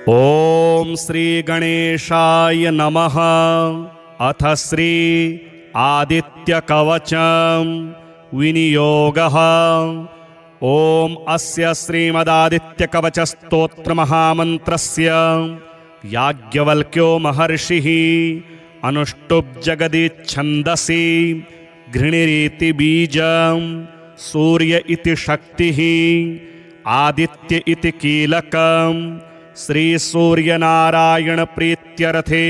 ओम श्री गणेशाय नमः। अथ श्री आदित्य कवचम विनियोगः। ओम अस्य श्रीमदादित्य कवच स्तोत्र महामन्त्रस्य याज्ञवल्क्यो महर्षिः अनुष्टुप् जगदिच्छन्दसि घृणिरीति बीजं सूर्य इति शक्तिः आदित्य इति कीलकं श्री सूर्यनारायण प्रीत्यर्थे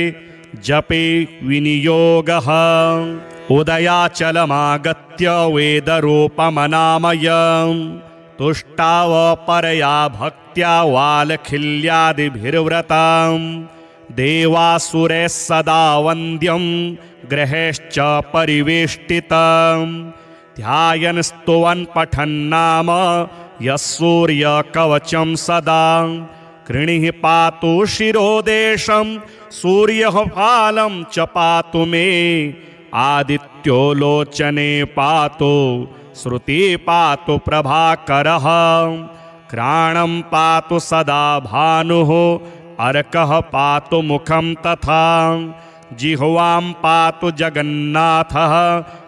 जपे विनियोगः। उदयाचलमागत्य वेदरूपमनामयं तुष्टावपरया भक्त्या वालखिल्यादिभिर्व्रतं देवासुरैः सदा वन्द्यं ग्रहेश्च परिवेष्टितं ध्यायन् स्तुवन् पठन्नाम यः सूर्यकवचं सदा कृणिः पातु शिरोदेशं सूर्यः फालं च पातु मे आदित्यो लोचने पातु श्रुति पातु प्रभाकरः घ्राणं पातु सदा भानुः अर्कः पातु मुखं तथा जिह्वां पातु जगन्नाथः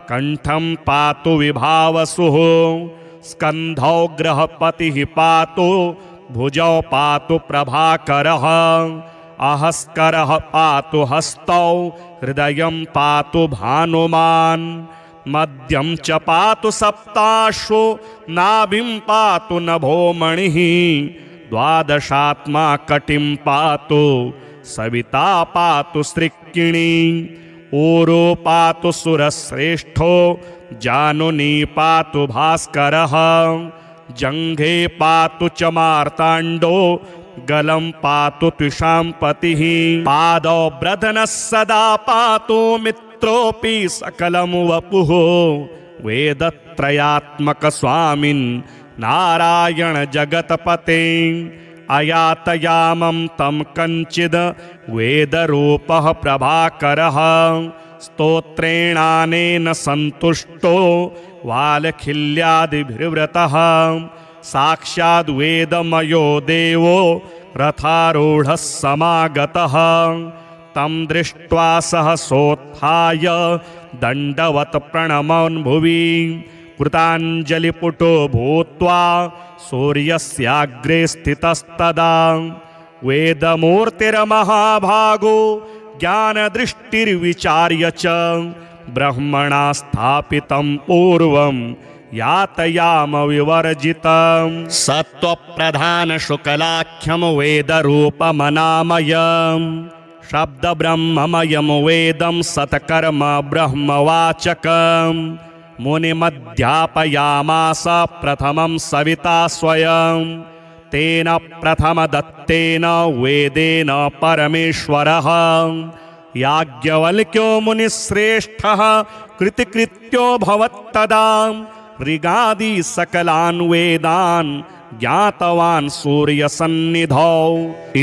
कंठं पातु विभावसुः स्कन्धौ ग्रहपतिः पातु भुजौ पातु प्रभाकरः अहस्करः पातु हस्तौ हृदयं पातु भानुमान् मध्यं च पातु सप्ताश्वो नाभिं पातु नभोमणिः द्वादशात्मा कटिं पातु सविता पातु सृक्किणी ऊरो पातु सुरश्रेष्ठो जानुनी पातु भास्करः जंघे पातु च मार्ताण्डो गलं पातु त्विषाम्पतिः पादौ ब्रधनः सदा पातु मित्रोऽपि सकलं वपुः वेदत्रयात्मक स्वामिन् नारायण जगतपते अयातयामं तं कञ्चिद् वेदरूपः प्रभाकरः स्तोत्रेणानेन सन्तुष्टो वालखिल्यादिभिर्व्रतः साक्षाद् वेदमयो देवो रथारूढः समागतः तं दृष्ट्वा सहसोत्थाय दण्डवत् प्रणमन् भुवि कृताञ्जलिपुटो भूत्वा सूर्यस्याग्रे स्थितस्तदा वेदमूर्तिर्महाभागो ज्ञानदृष्टिर्विचार्य च ब्रह्मणा स्थापितं पूर्वं यातयाम विवर्जितं सत्त्वप्रधान शुक्लाख्यं वेदरूपमनामयं शब्दब्रह्ममयं वेदं सत्कर्म ब्रह्मवाचकं मुनिमध्यापयामास प्रथमं सविता स्वयं तेन प्रथमदत्तेन वेदेन परमेश्वरः याज्ञवल्क्यो मुनिश्रेष्ठः कृतिकृत्यो भवत्तदा ऋगादि सकलान् वेदान् ज्ञातवान् सूर्यसन्निधौ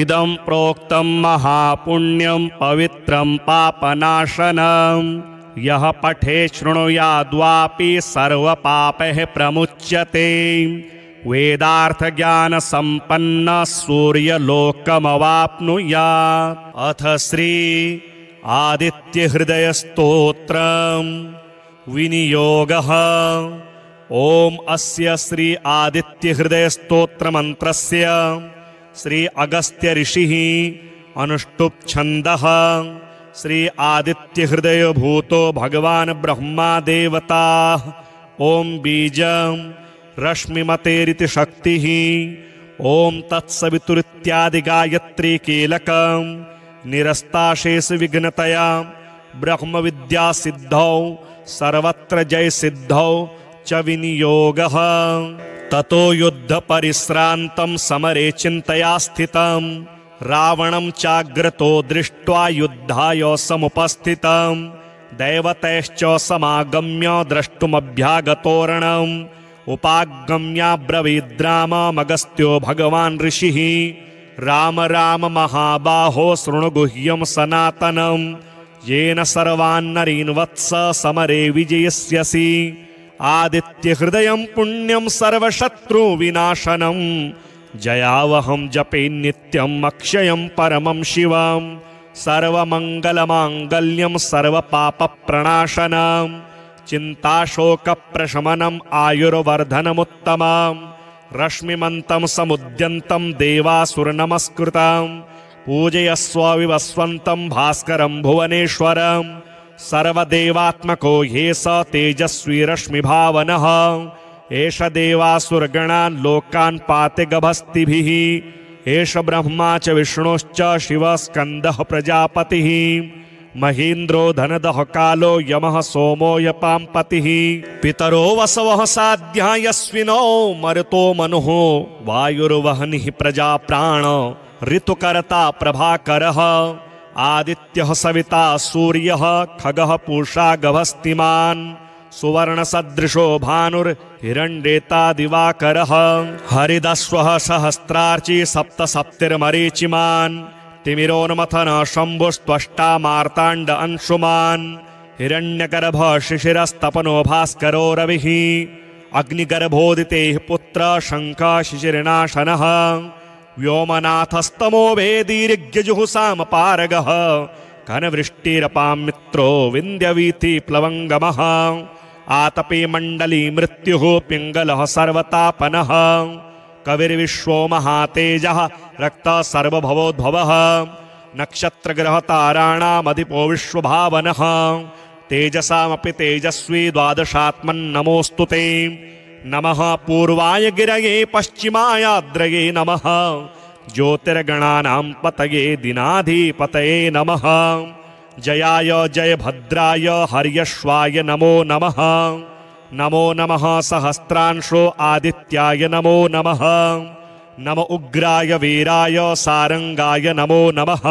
इदं प्रोक्तं महापुण्यं पवित्रं पापनाशनं यः पठे शृणुयाद्वापि सर्वपापैः प्रमुच्यते वेदार्थज्ञानसम्पन्न सूर्यलोकमवाप्नुयात्। अथ श्री आदित्यहृदयस्तोत्रं विनियोगः। ओम अस्य श्री आदित्यहृदयस्तोत्रमन्त्रस्य श्री अगस्त्य ऋषिः अनुष्टुप् छन्दः श्री आदित्यहृदयभूतो भगवान् ब्रह्मा देवता ओम बीजं रश्मिमतेरिति शक्तिः ओम तत्सवितुरित्यादि गायत्री कीलकं निरस्ताशेष विघ्नतया ब्रह्मविद्या सिद्धौ सर्वत्र जय सिद्धौ च विनियोगः। ततो युद्ध परिश्रान्तं समरे चिन्तया स्थितं रावणं चाग्रतो दृष्ट्वा युद्धाय समुपस्थितं दैवतैश्च समागम्य द्रष्टुमभ्यागतोरणम् उपागम्याब्रवीद्राममगस्त्यो भगवान् ऋषिः राम राम महाबाहो शृणु गुह्यं सनातनं येन सर्वान्नरीन् वत्स समरे विजयस्यसि आदित्य हृदयं पुण्यं सर्वशत्रु विनाशनं जयावहं जपे नित्यम् अक्षयं परमं शिवं सर्वमङ्गलमाङ्गल्यं सर्वपापप्रणाशनं चिन्ताशोकप्रशमनम् आयुर्वर्धनमुत्तमं रश्मिमन्तं समुद्यन्तं देवासुरनमस्कृतं पूजयस्व विवस्वन्तं भास्करं भुवनेश्वरं सर्वदेवात्मको ये स तेजस्वी रश्मिभावनः एष देवासुरगणान् लोकान् पाते गभस्तिभिः एष ब्रह्मा च विष्णुश्च शिवः स्कन्दः प्रजापतिः महीन्द्रो धनदः कालो यमः सोमो यपाम्पतिः पितरो वसवः साध्या यस्विनो मरुतो मनुः वायुर्वह्निः प्रजाप्राण ऋतुकर्ता प्रभाकरः आदित्यः सविता सूर्यः खगः पूषा गभस्तिमान् सुवर्णसदृशो भानुर्हिरण्येता दिवाकरः हरिदस्वः सहस्रार्ची सप्तसप्तिर्मरीचिमान् तिमिरोन्मथन शम्भुस्त्वष्टा मार्ताण्ड अंशुमान् हिरण्यगर्भ शिशिरस्तपनो भास्करो रविः अग्निगर्भोदितेः पुत्र शङ्खः शिशिरनाशनः व्योमनाथस्तमो वेदीर्यजुहुसामपारगः घनवृष्टिरपां मित्रो विन्द्यवीथि प्लवङ्गमः आतपे मण्डली मृत्युः पिङ्गलः सर्वतापनः कविर्विश्वो महातेजः रक्तः सर्वभवोद्भवः नक्षत्रग्रहताराणामधिपो विश्वभावनः तेजसामपि तेजस्वी द्वादशात्मन्नमोऽस्तु ते नमः पूर्वाय गिरये पश्चिमायाद्रये नमः ज्योतिर्गणानां पतये दिनाधिपतये नमः जयाय जयभद्राय हर्यश्वाय नमो नमः नमो नमः सहस्रांशो आदित्याय नमो नमः नम उग्राय वीराय सारंगाय नमो नमः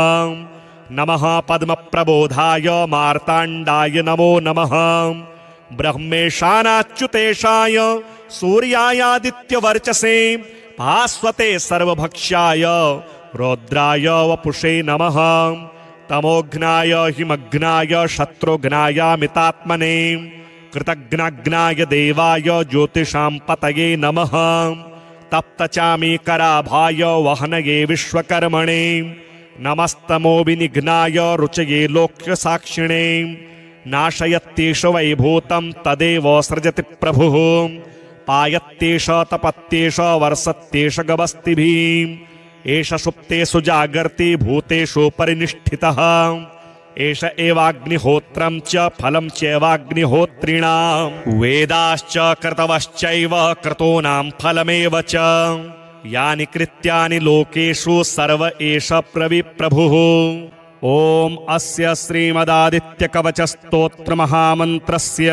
नमः पद्मप्रबोधाय मार्ताण्डाय नमो नमः ब्रह्मेशानाच्युतेशाय सूर्यायादित्यवर्चसे भास्वते सर्वभक्ष्याय रौद्राय वपुषे नमः तमोघ्नाय हिमघ्नाय शत्रुघ्नायामितात्मने कृतघ्नाग्नाय देवाय ज्योतिषां पतये नमः तप्तचामीकराभाय वहनये विश्वकर्मणे नमस्तमो विनिघ्नाय रुचये लोक्यसाक्षिणे नाशयत्येष वैभूतं तदेव सृजति प्रभुः पायत्येष तपत्येष वर्षत्येष गभस्तिभिः एष सुप्तेषु जागर्ति भूतेषु परिनिष्ठितः एष एवाग्निहोत्रं च फलं चैवाग्निहोत्रिणां वेदाश्च क्रतवश्चैव क्रतूनां फलमेव च यानि कृत्यानि लोकेषु सर्व एष प्रभुः ॐ अस्य श्रीमदादित्यकवचस्तोत्रमहामन्त्रस्य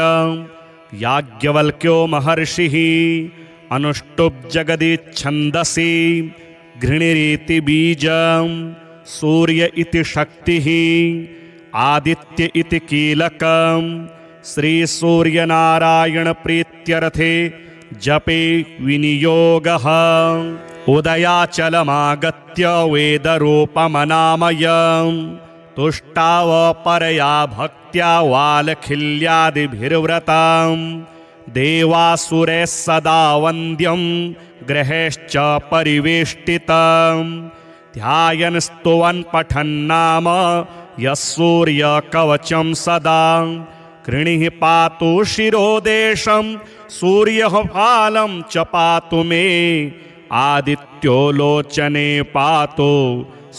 याज्ञवल्क्यो महर्षिः अनुष्टुप् जगदिच्छन्दसि घृणिरीति बीजं सूर्य इति शक्तिः आदित्य इति कीलकं श्रीसूर्यनारायण प्रीत्यर्थे जपे विनियोगः उदयाचलमागत्य वेदरूपमनामयं तुष्टावपरया भक्त्या वालखिल्यादिभिर्व्रतं देवासुरैः सदा वन्द्यं ग्रहेश्च परिवेष्टितं ध्यायन् स्तुवन् पठन्नाम यः सूर्यकवचं सदा कृणिः पातु शिरोदेशं सूर्यः फालं च पातु मे आदित्यो लोचने पातु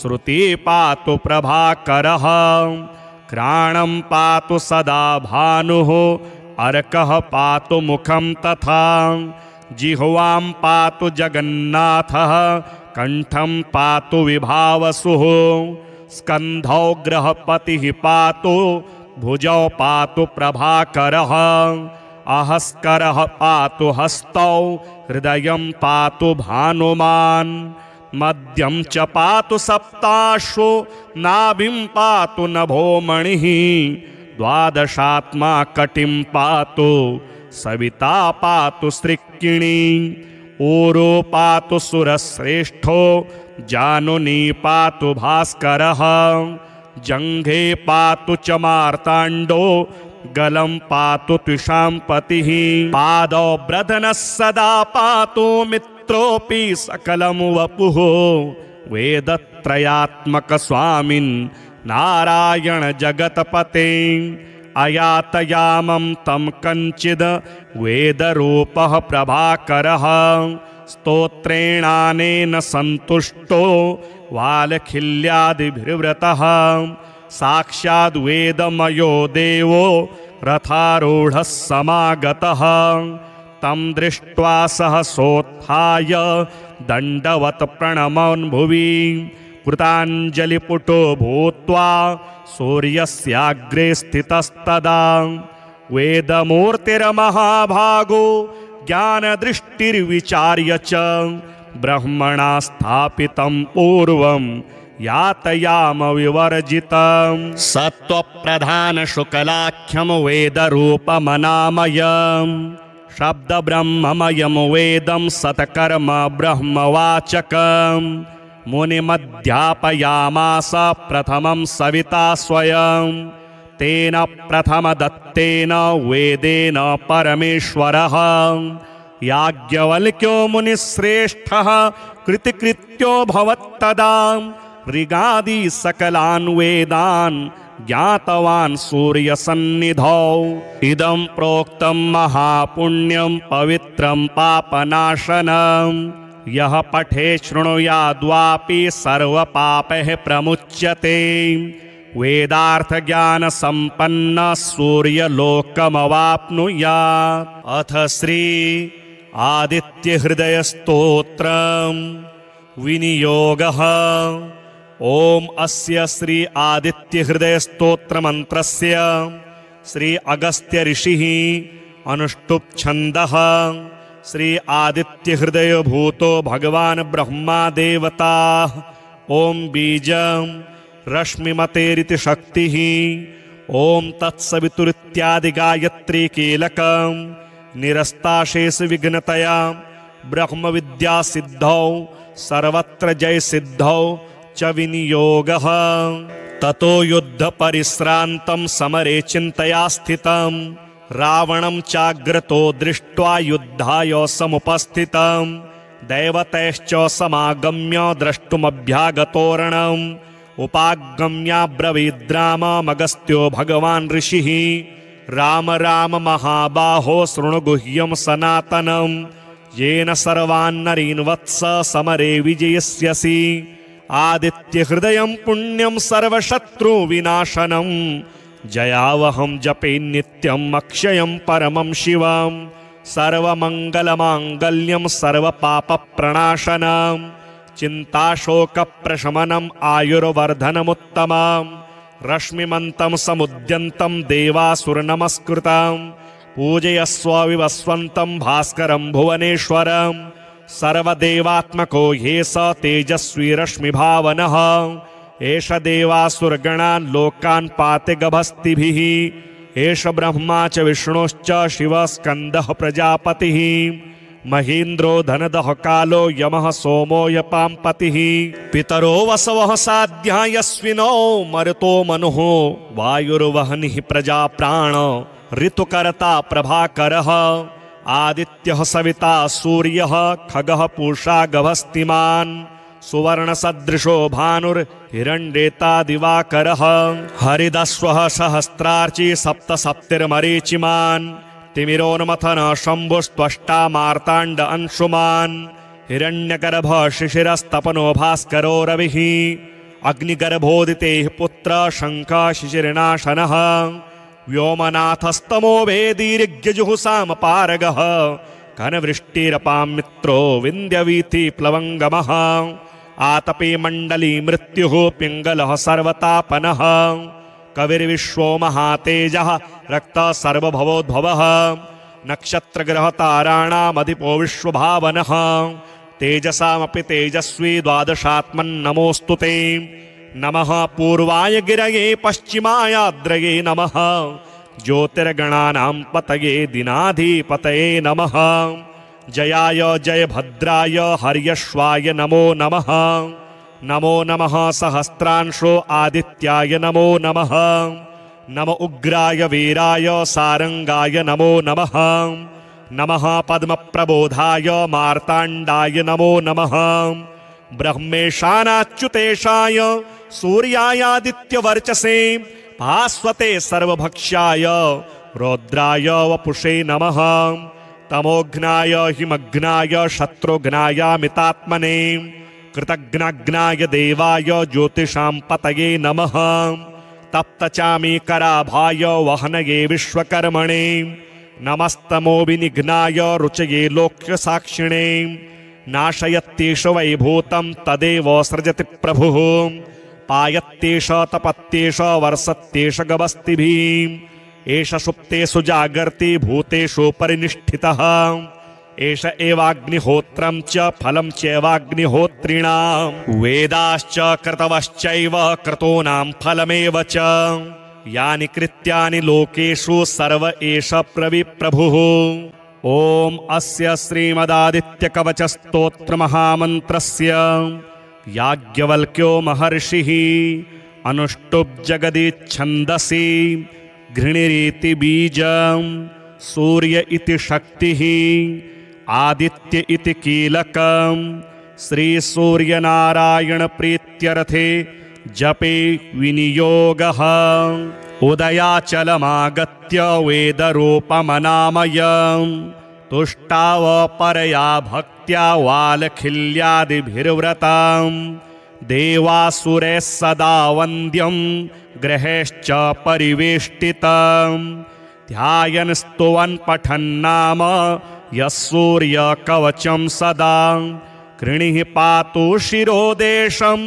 श्रुति पातु प्रभाकरः घ्राणं पातु सदा भानुः अर्कः पातु मुखं तथा जिह्वां पातु जगन्नाथः कंठं पातु विभावसुः स्कन्धौ ग्रहपतिः पातु भुजौ पातु प्रभाकरः अहस्करः पातु हस्तौ हृदयं पातु भानुमान् मध्यं च पातु सप्ताश्वो नाभिं पातु नभोमणिः द्वादशात्मा कटिं पातु सविता पातु सृक्किणी ऊरो पातु सुरश्रेष्ठो जानुनी पातु भास्करः जङ्घे पातु च मार्ताण्डो गलं पातु त्विषां पतिः पादौ ब्रधनः सदा पातु मित्र पुत्रोऽपि सकलं वपुः वेदत्रयात्मक स्वामिन् नारायण जगतपते अयातयामं तं कञ्चिद् वेदरूपः प्रभाकरः स्तोत्रेणानेन सन्तुष्टो वालखिल्यादिभिर्व्रतः साक्षाद् वेदमयो देवो रथारूढः समागतः तं दृष्ट्वा सहसोत्थाय दण्डवत् प्रणमन् भुवि कृताञ्जलिपुटो भूत्वा सूर्यस्याग्रे स्थितस्तदा वेदमूर्तिर्महाभागो ज्ञानदृष्टिर्विचार्य च ब्रह्मणा स्थापितं पूर्वं यातयाम विवर्जितं सत्त्वप्रधानशुक्लाख्यं वेदरूपमनामयं शब्दब्रह्ममयं वेदं सत्कर्म ब्रह्मवाचकं मुनिमध्यापयामास प्रथमं सविता स्वयं तेन प्रथमदत्तेन वेदेन परमेश्वरः याज्ञवल्क्यो मुनिश्रेष्ठः कृतिकृत्यो भवत्तदा ऋगादि सकलान् वेदान् ज्ञातवान् सूर्यसन्निधौ इदं प्रोक्तं महापुण्यं पवित्रं पापनाशनं यः पठे शृणुयाद्वापि सर्वपापैः प्रमुच्यते वेदार्थज्ञानसम्पन्नः सूर्यलोकमवाप्नुयात् अथ श्री आदित्यहृदयस्तोत्रं विनियोगः ओम अस्य श्री आदित्यहृदयस्तोत्रमन्त्रस्य श्री अगस्त्य ऋषिः अनुष्टुप् छन्दः श्री आदित्यहृदय भूतो भगवान् ब्रह्मा देवता ओम बीजं रश्मिमतेरिति शक्तिः ओम तत्सवितुरित्यादि गायत्री कीलकं निरस्ताशेष विघ्नतया ब्रह्म विद्या सिद्धौ सर्वत्र जय सिद्धौ च विनियोगः ततो युद्ध परिश्रान्तं समरे चिन्तया स्थितं रावणं चाग्रतो दृष्ट्वा युद्धाय समुपस्थितं दैवतैश्च समागम्य द्रष्टुमभ्यागतोरणम् उपागम्याब्रवीद्राममगस्त्यो भगवान् ऋषिः राम राम महाबाहो शृणुगुह्यं सनातनं येन सर्वान्नरीन् वत्स समरे विजयस्यसि आदित्यहृदयं पुण्यं सर्वशत्रुविनाशनं जयावहं जपे नित्यं अक्षयं परमं शिवं सर्वमङ्गलमाङ्गल्यं सर्वपापप्रणाशनं चिन्ताशोकप्रशमनम् आयुर्वर्धनमुत्तमं रश्मिमन्तं समुद्यन्तं देवासुरनमस्कृतं पूजयस्व विवस्वन्तं भास्करं भुवनेश्वरं सर्वदेवात्मको ह्ये स तेजस्वी रश्मिभावनः एष देवासुरगणान् लोकान् पाति गभस्तिभिः एष ब्रह्मा च विष्णुश्च शिवः स्कन्दः प्रजापतिः महीन्द्रो धनदः कालो यमः सोमो यपाम्पतिः पितरो वसवः साध्या यस्विनो मरुतो मनुः वायुर्वहनिः प्रजाप्राण ऋतुकर्ता प्रभाकरः आदित्यः सविता सूर्यः खगः पूषा गभस्तिमान् सुवर्णसदृशो भानुर्हिरण्येता दिवाकरः हरिदश्वः सहस्रार्ची सप्तसप्तिर्मरीचिमान् तिमिरोन्मथन शम्भुस्त्वष्टा मार्ताण्ड अंशुमान् हिरण्यगर्भ शिशिरस्तपनो भास्करो रविः अग्निगर्भोदितेः पुत्र शङ्खः शिशिरनाशनः व्योमनाथस्तमो वेदीर्यजुहुसामपारगः घनवृष्टिरपां मित्रो विन्द्यवीथि प्लवङ्गमः आतपे मण्डली मृत्युः पिङ्गलः सर्वतापनः कविर्विश्वो महातेजः रक्तः सर्वभवोद्भवः नक्षत्रग्रहताराणामधिपो विश्वभावनः तेजसामपि तेजस्वी द्वादशात्मन्नमोऽस्तु ते नमः पूर्वाय गिरये पश्चिमायाद्रये नमः ज्योतिर्गणानां पतये दिनाधिपतये नमः जयाय जयभद्राय हर्यश्वाय नमो नमः नमो नमः सहस्रांशो आदित्याय नमो नमः नम उग्राय वीराय सारंगाय नमो नमः नमः पद्मप्रबोधाय मार्ताण्डाय नमो नमः। ब्रह्मेशानाच्युतेशाय सूर्यायादित्यवर्चसे भास्वते सर्वभक्ष्याय रौद्राय वपुषे नमः। तमोघ्नाय हिमघ्नाय शत्रुघ्नायामितात्मने कृतघ्नाग्नाय देवाय ज्योतिषां पतये नमः। तप्तचामीकराभाय वहनये विश्वकर्मणे नमस्तमो विनिघ्नाय रुचये लोक्यसाक्षिणे। नाशयत्येष वैभूतं तदेव सृजति प्रभुः पायत्येष तपत्येष वर्षत्येष गवस्तिभिः। एष सुप्तेषु जागर्ति भूतेषु परिनिष्ठितः। एष एवाग्निहोत्रं च फलं चैवाग्निहोत्रिणां वेदाश्च क्रतवश्चैव क्रतूनां फलमेव च। यानि कृत्यानि लोकेषु सर्व एष प्रभुः। ॐ अस्य श्रीमदादित्यकवचस्तोत्रमहामन्त्रस्य याज्ञवल्क्यो महर्षिः अनुष्टुप् जगदिच्छन्दसि घृणिरीति बीजं सूर्य इति शक्तिः आदित्य इति कीलकं श्रीसूर्यनारायणप्रीत्यर्थे जपे विनियोगः। उदयाचलमागत्य वेदरूपमनामयं तुष्टावपरया भक्त्या वालखिल्यादिभिर्व्रतं देवासुरैः सदा वन्द्यं ग्रहैश्च परिवेष्टितं। ध्यायन् स्तुवन् पठन्नाम यः सूर्यकवचं सदा कृणिः पातु शिरोदेशं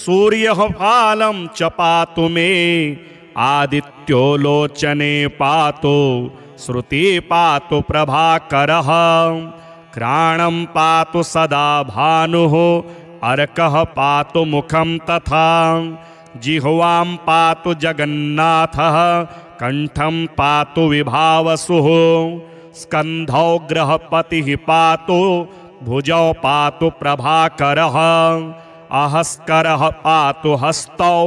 सूर्यः फालं च पातु मे। आदित्यो लोचने पातु श्रुति पातु प्रभाकरः घ्राणं पातु सदा भानुः अर्कः पातु मुखं तथा जिह्वां पातु जगन्नाथः कंठं पातु विभावसुः स्कन्धौ ग्रहपतिः पातु भुजौ पातु प्रभाकरः अहस्करः पातु हस्तौ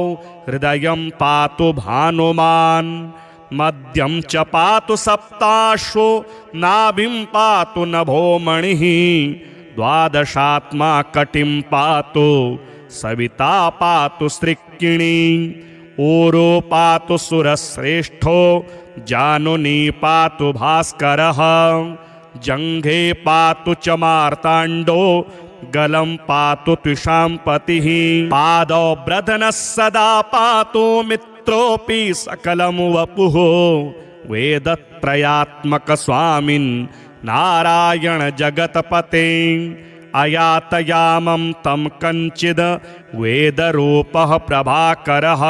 हृदयं पातु भानुमान् मध्यं च पातु सप्ताश्वो नाभिं पातु नभोमणिः द्वादशात्मा कटिं पातु सविता पातु सृक्किणी ऊरो पातु सुरश्रेष्ठो जानुनी पातु भास्करः जङ्घे पातु च मार्ताण्डो गलं पातु त्विषां पतिः पादौ ब्रधनः सदा पातु मित्रोऽपि सकलं वपुः वेदत्रयात्मक स्वामिन् नारायण जगतपते अयातयामं तं कञ्चिद् वेदरूपः प्रभाकरः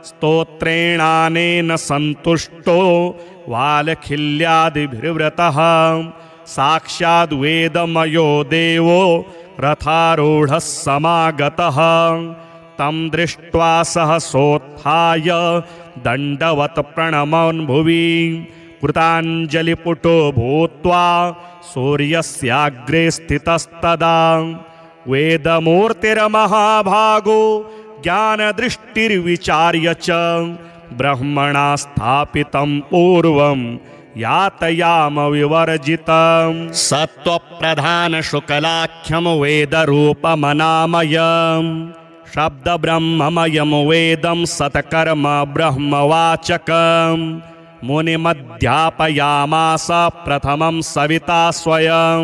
स्तोत्रेणानेन सन्तुष्टो वालखिल्यादिभिर्व्रतः साक्षाद् वेदमयो देवो रथारूढः समागतः तं दृष्ट्वा सहसोत्थाय दण्डवत् प्रणमन् भुवि कृताञ्जलिपुटो भूत्वा सूर्यस्याग्रे स्थितस्तदा वेदमूर्तिर्महाभागो ज्ञानदृष्टिर्विचार्य च ब्रह्मणा स्थापितं पूर्वं यातयाम विवर्जितं सत्त्वप्रधानशुक्लाख्यं वेदरूपमनामयम् शब्दब्रह्ममयं वेदं सत्कर्म ब्रह्मवाचकम् मुनिमध्यापयामास प्रथमं सविता स्वयं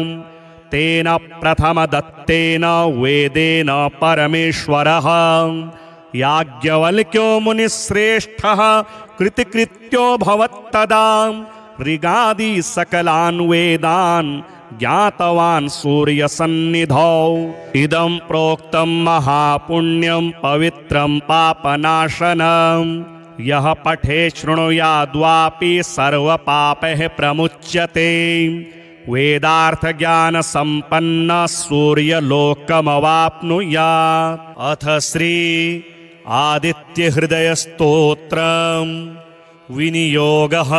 तेन प्रथमदत्तेन वेदेन परमेश्वरः याज्ञवल्क्यो मुनिश्रेष्ठः कृतिकृत्यो भवत्तदा ऋगादि सकलान् वेदान् ज्ञातवान् सूर्यसन्निधौ इदं प्रोक्तं महापुण्यं पवित्रं पापनाशनं यः पठे शृणुयाद्वापि सर्वपापैः प्रमुच्यते वेदार्थज्ञानसम्पन्न सूर्यलोकमवाप्नुयात्। अथ श्री आदित्यहृदयस्तोत्रं विनियोगः।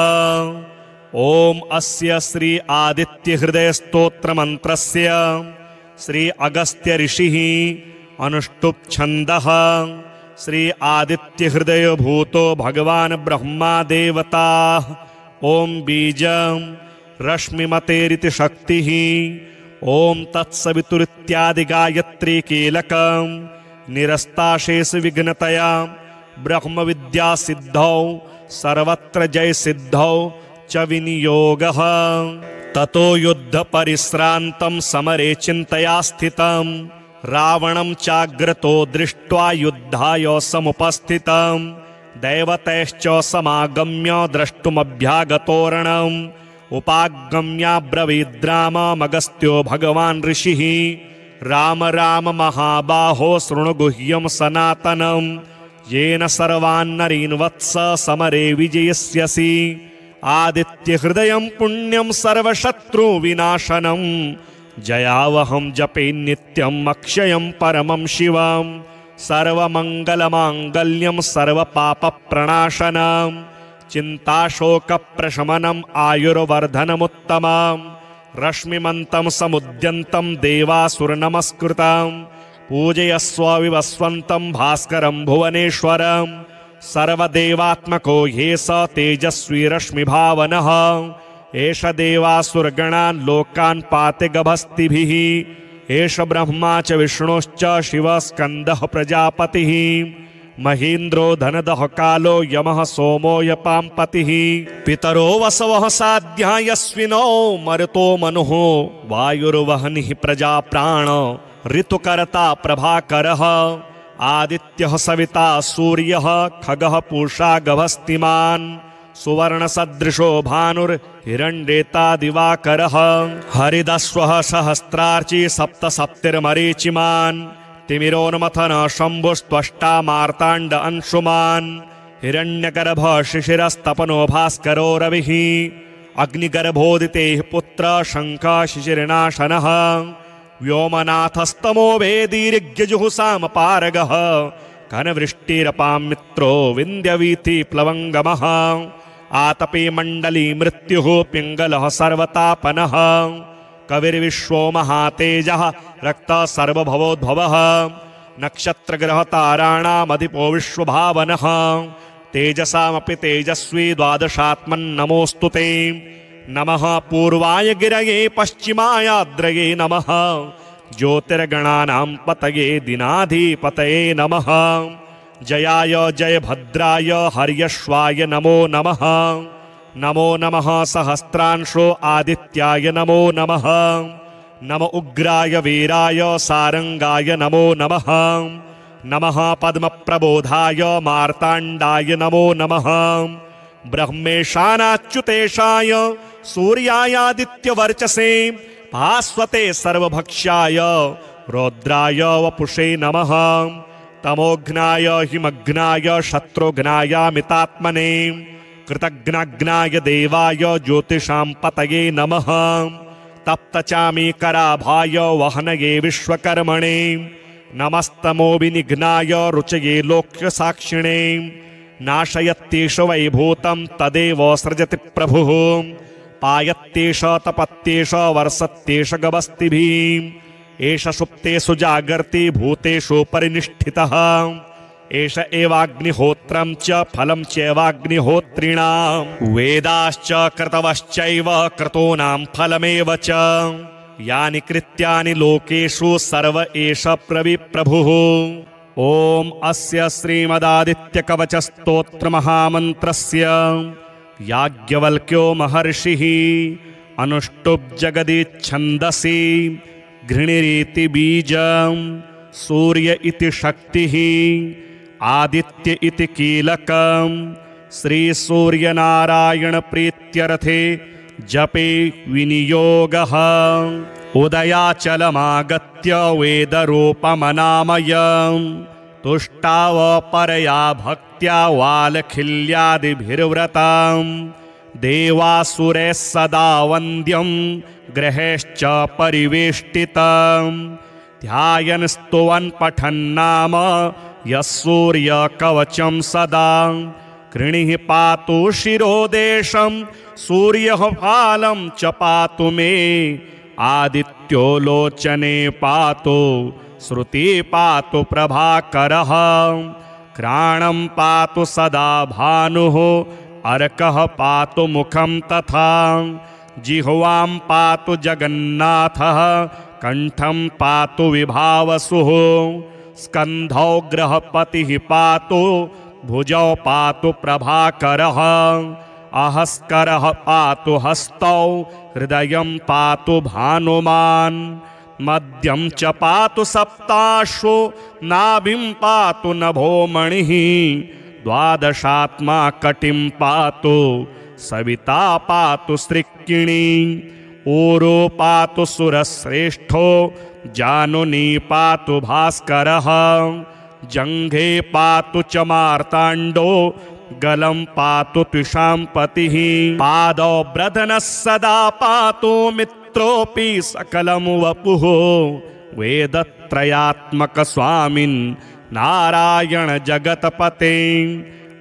ॐ अस्य श्री आदित्यहृदयस्तोत्रमन्त्रस्य श्री अगस्त्य ऋषिः अनुष्टुप् छन्दः श्री आदित्यहृदय भूतो भगवान् ब्रह्मा देवता। ॐ बीजं रश्मिमतेरिति शक्तिः। ॐ तत्सवितुरित्यादि गायत्री कीलकं निरस्ताशेष विघ्नतया ब्रह्म विद्या सिद्धौ सर्वत्र जय सिद्धौ च विनियोगः। ततो युद्ध परिश्रान्तं समरे चिन्तया स्थितं रावणं चाग्रतो दृष्ट्वा युद्धाय समुपस्थितं दैवतैश्च समागम्य द्रष्टुमभ्यागतोरणम् उपागम्याब्रवीद्राममगस्त्यो भगवान् ऋषिः राम राम महाबाहो शृणु गुह्यं सनातनं येन सर्वान्नरीन् वत्स समरे विजयस्यसि। आदित्यहृदयं पुण्यं सर्वशत्रुविनाशनं जयावहं जपे नित्यं अक्षयं परमं शिवं सर्वमङ्गलमाङ्गल्यं सर्वपापप्रणाशनं चिन्ताशोकप्रशमनम् आयुर्वर्धनमुत्तमं रश्मिमन्तं समुद्यन्तं देवासुरनमस्कृतं पूजयस्व विवस्वन्तं भास्करं भुवनेश्वरं सर्वदेवात्मको ये स तेजस्वी रश्मिभावनः एष देवासुरगणान् लोकान् पाते गभस्तिभिः एष ब्रह्मा च विष्णुश्च शिवः स्कन्दः प्रजापतिः महीन्द्रो धनदः कालो यमः सोमो यपाम्पतिः पितरो वसवः साध्या यस्विनो मरुतो मनुः वायुर्वहनिः प्रजाप्राण ऋतुकर्ता प्रभाकरः आदित्यः सविता सूर्यः खगः पूषा गभस्तिमान् सुवर्णसदृशो भानुर्हिरण्येता दिवाकरः हरिदस्वः सहस्रार्ची सप्तसप्तिर्मरीचिमान् तिमिरोन्मथन शम्भुस्त्वष्टा मार्ताण्ड अंशुमान् हिरण्यगर्भ शिशिरस्तपनो भास्करो रविः अग्निगर्भोदितेः पुत्र शङ्ख शिशिरनाशनः व्योमनाथस्तमो वेदीर्घ्यजुहुसामपारगः घनवृष्टिरपां मित्रो विन्द्यवीथि प्लवङ्गमः आतपे मण्डली मृत्युः पिङ्गलः सर्वतापनः कविर्विश्वो महातेजः रक्तः सर्वभवोद्भवः नक्षत्रग्रहताराणामधिपो विश्वभावनः तेजसामपि तेजस्वी द्वादशात्मन्नमोऽस्तु ते नमः पूर्वाय गिरये पश्चिमायाद्रये नमः ज्योतिर्गणानां पतये दिनाधिपतये नमः जयाय जयभद्राय हर्यश्वाय नमो नमः नमो नमः सहस्रांशो आदित्याय नमो नमः नमो उग्राय वीराय सारंगाय नमो नमः नमः पद्मप्रबोधाय मार्ताण्डाय नमो नमः ब्रह्मेशानाच्युतेशाय सूर्यायादित्यवर्चसे भास्वते सर्वभक्ष्याय रौद्राय वपुषे नमः तमोघ्नाय हिमघ्नाय शत्रुघ्नायामितात्मने कृतघ्नाग्नाय देवाय ज्योतिषां पतये नमः तप्तचामीकराभाय वहनये विश्वकर्मणे नमस्तमोविनिघ्नाय रुचये लोक्यसाक्षिणे नाशयत्येष वैभूतं तदेव सृजति प्रभुः पायत्येष तपत्येष वर्षत्येष गभस्तिभिः एष सुप्तेषु जागर्ति भूतेषु परिनिष्ठितः एष एवाग्निहोत्रं च फलं चैवाग्निहोत्रिणां वेदाश्च क्रतवश्चैव क्रतूनां फलमेव च यानि कृत्यानि लोकेषु सर्व एष प्रभुः। ॐ अस्य श्रीमदादित्यकवचस्तोत्रमहामन्त्रस्य याज्ञवल्क्यो महर्षिः अनुष्टुप् जगदिच्छन्दसि घृणिरीति बीजं सूर्य इति शक्तिः आदित्य इति कीलकं श्रीसूर्यनारायण प्रीत्यर्थे जपे विनियोगः उदयाचलमागत्य वेदरूपमनामयं तुष्टावपरया भक्त्या वालखिल्यादिभिर्व्रतं देवासुरैः सदा वन्द्यं ग्रहैश्च परिवेष्टितं ध्यायन् स्तुवन् पठन्नाम यः सूर्यकवचं सदा कृणिः पातु शिरोदेशं सूर्यः फालं च पातु मे आदित्यो लोचने पातु श्रुति पातु प्रभाकरः घ्राणं पातु सदा भानुः अर्कः पातु मुखं तथा जिह्वां पातु जगन्नाथः कण्ठं पातु विभावसुः स्कन्धौ गृहपतिः पातु भुजौ पातु प्रभाकरः अहस्करः पातु हस्तौ हृदयं पातु भानुमान् मध्यं च पातु सप्ताश्वो नाभिं पातु नभोमणिः द्वादशात्मा कटिं पातु सविता पातु सृक्किणी ऊरो पातु सुरश्रेष्ठो जानुनी पातु भास्करः जङ्घे पातु च मार्ताण्डो गलं पातु त्विषाम्पतिः पादौ ब्रधनः सदा पातु मित्रोऽपि सकलं वपुः वेदत्रयात्मक स्वामिन् नारायण जगतपते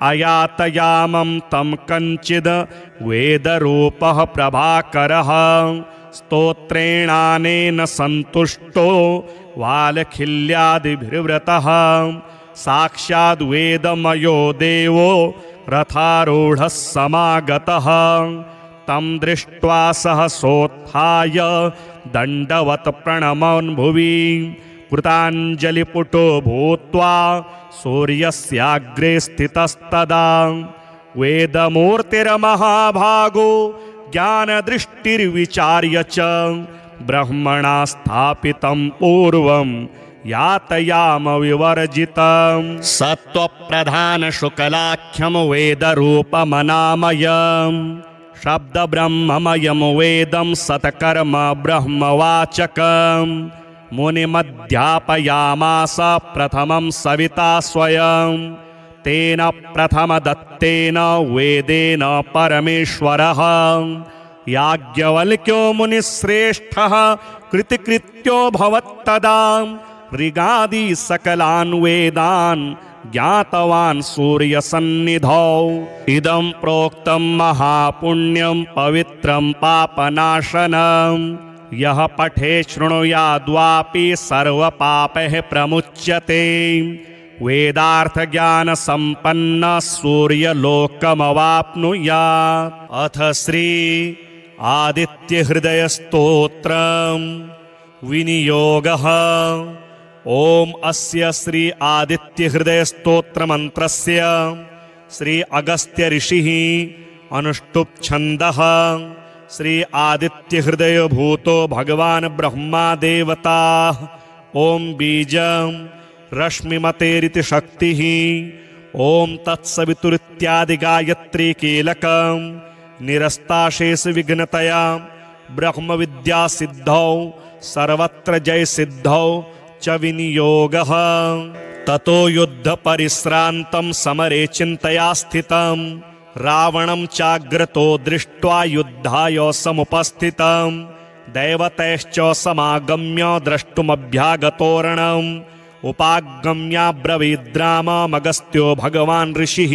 अयातयामं तं कञ्चिद् वेदरूपः प्रभाकरः स्तोत्रेणानेन सन्तुष्टो वालखिल्यादिभिर्व्रतः साक्षाद् वेदमयो देवो रथारूढः समागतः तं दृष्ट्वा सहसोत्थाय दण्डवत् प्रणमन् भुवि कृताञ्जलिपुटो भूत्वा सूर्यस्याग्रे स्थितस्तदा वेदमूर्तिर्महाभागो ज्ञानदृष्टिर्विचार्य च ब्रह्मणा स्थापितं पूर्वं यातयाम विवर्जितं सत्त्वप्रधान शुक्लाख्यं वेदरूपमनामयं शब्दब्रह्ममयं वेदं सत्कर्म ब्रह्मवाचकं मुनिमध्यापयामास प्रथमं सविता स्वयं तेन प्रथमदत्तेन वेदेन परमेश्वरः याज्ञवल्क्यो मुनिश्रेष्ठः कृतिकृत्यो भवत्तदा ऋगादि सकलान् वेदान् ज्ञातवान् सूर्यसन्निधौ इदं प्रोक्तं महापुण्यं पवित्रं पापनाशनं यः पठे शृणुयाद्वापि सर्वपापैः प्रमुच्यते वेदार्थज्ञानसम्पन्न सूर्यलोकमवाप्नुयात् अथ श्री आदित्यहृदयस्तोत्रम् विनियोगः ॐ अस्य श्री आदित्यहृदयस्तोत्रमन्त्रस्य श्री अगस्त्य ऋषिः अनुष्टुप् छन्दः श्री आदित्यहृदय भूतो भगवान् ब्रह्मा देवता ॐ बीजं रश्मिमतेरिति शक्तिः ॐ तत्सवितुरित्यादि गायत्री कीलकं निरस्ताशेष विघ्नतया ब्रह्मविद्या सिद्धौ सर्वत्र जय सिद्धौ च विनियोगः ततो युद्ध परिश्रान्तं समरे चिन्तया स्थितं रावणं चाग्रतो दृष्ट्वा युद्धाय समुपस्थितं दैवतैश्च समागम्य द्रष्टुमभ्यागतोरणम् उपागम्याब्रवीद्राममगस्त्यो भगवान् ऋषिः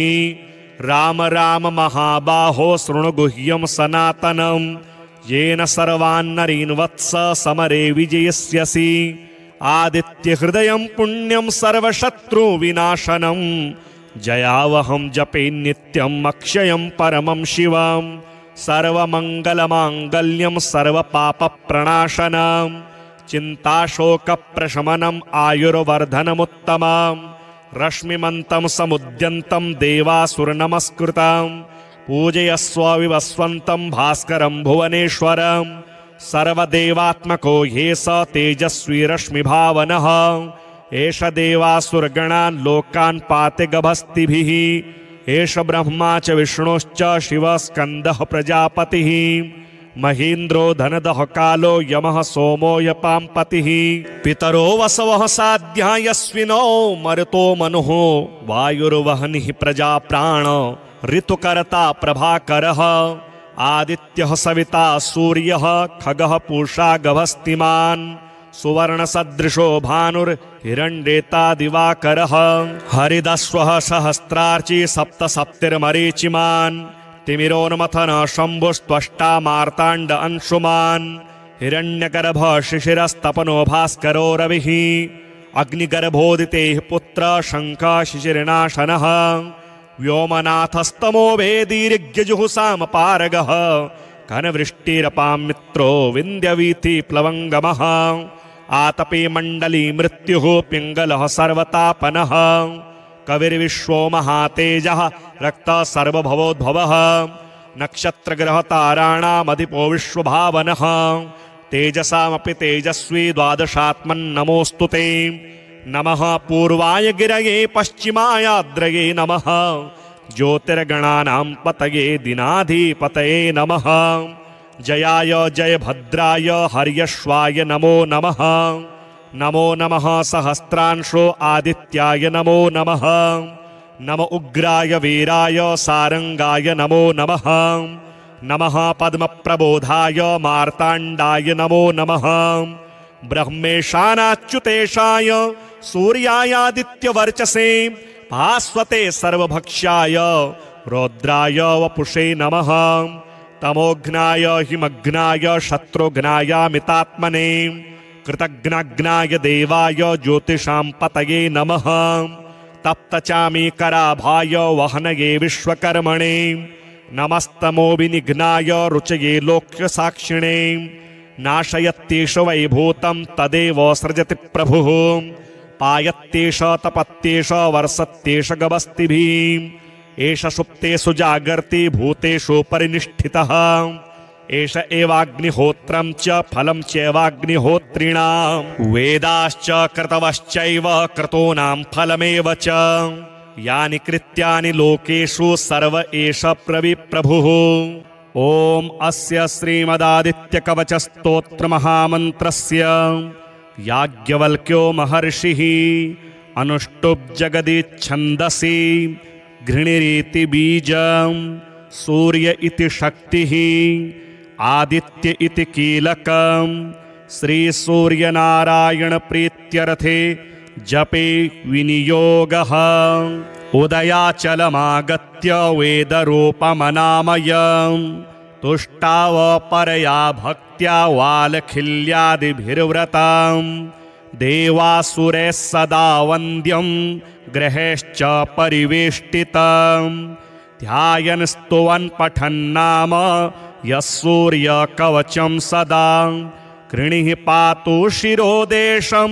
राम राम महाबाहो शृणु गुह्यं सनातनं येन सर्वान्नरीन् वत्स समरे विजयस्यसि आदित्यहृदयं पुण्यं सर्वशत्रुविनाशनं जयावहं जपे नित्यं अक्षयं परमं शिवं सर्वमङ्गलमाङ्गल्यं सर्वपापप्रणाशनं चिन्ताशोकप्रशमनम् आयुर्वर्धनमुत्तमं रश्मिमन्तं समुद्यन्तं देवासुरनमस्कृतं पूजयस्व विवस्वन्तं भास्करं भुवनेश्वरं सर्वदेवात्मको ह्ये स तेजस्वी रश्मिभावनः एष देवासुरगणान् लोकान् पाते गभस्तिभिः एष ब्रह्मा च विष्णुश्च शिवः स्कन्दः प्रजापतिः महीन्द्रो धनदः कालो यमः सोमो यपाम्पतिः पितरो वसवः साध्या यस्विनो मरुतो मनुः वायुर्वहनिः प्रजाप्राण ऋतुकर्ता प्रभाकरः आदित्यः सविता सूर्यः खगः पूषा गभस्तिमान् सुवर्णसदृशो भानुर्हिरण्येता दिवाकरः हरिदस्वः सहस्रार्ची सप्तसप्तिर्मरीचिमान् तिमिरोन्मथन शम्भुस्त्वष्टा मार्ताण्ड अंशुमान् हिरण्यगर्भ शिशिरस्तपनो भास्करो रविः अग्निगर्भोदितेः पुत्र शङ्खः शिशिरनाशनः व्योमनाथस्तमो वेदीर्यजुः सामपारगः घनवृष्टिरपां मित्रो विन्द्यवीथि प्लवङ्गमः आतपे मण्डली मृत्युः पिङ्गलः सर्वतापनः कविर्विश्वो महातेजः रक्तः सर्वभवोद्भवः नक्षत्रग्रहताराणामधिपो विश्वभावनः तेजसामपि तेजस्वी द्वादशात्मन्नमोऽस्तु ते नमः पूर्वाय गिरये पश्चिमायाद्रये नमः ज्योतिर्गणानां पतये दिनाधिपतये नमः जयाय जयभद्राय हर्यश्वाय नमो नमः नमो नमः सहस्रांशो आदित्याय नमो नमः नम उग्राय वीराय सारंगाय नमो नमः नमः पद्मप्रबोधाय मार्ताण्डाय नमो नमः ब्रह्मेशानाच्युतेशाय सूर्यायादित्यवर्चसे भास्वते सर्वभक्ष्याय रौद्राय वपुषे नमः तमोघ्नाय हिमघ्नाय शत्रुघ्नायामितात्मने कृतघ्नाघ्नाय देवाय ज्योतिषां पतये नमः तप्तचामीकराभाय वहनये विश्वकर्मणे नमस्तमो विनिघ्नाय रुचये लोक्यसाक्षिणे नाशयत्येष वैभूतं तदेव सृजति प्रभुः पायत्येष तपत्येष वर्षत्येष गवस्तिभिः एष सुप्तेषु जागर्ति भूतेषु परिनिष्ठितः एष एवाग्निहोत्रं च फलं चैवाग्निहोत्रिणां वेदाश्च क्रतवश्चैव क्रतूनां फलमेव च यानि कृत्यानि लोकेषु सर्व एष प्रभुः ॐ अस्य श्रीमदादित्यकवचस्तोत्रमहामन्त्रस्य याज्ञवल्क्यो महर्षिः अनुष्टुप् जगदिच्छन्दसि घृणिरीति बीजं सूर्य इति शक्तिः आदित्य इति कीलकं श्रीसूर्यनारायणप्रीत्यर्थे जपे विनियोगः उदयाचलमागत्य वेदरूपमनामयं तुष्टावपरया भक्त्या वालखिल्यादिभिर्व्रतं देवासुरैः सदा वन्द्यं ग्रहेश्च परिवेष्टितं ध्यायन् स्तुवन् पठन्नाम यः सूर्यकवचं सदा कृणिः पातु शिरोदेशं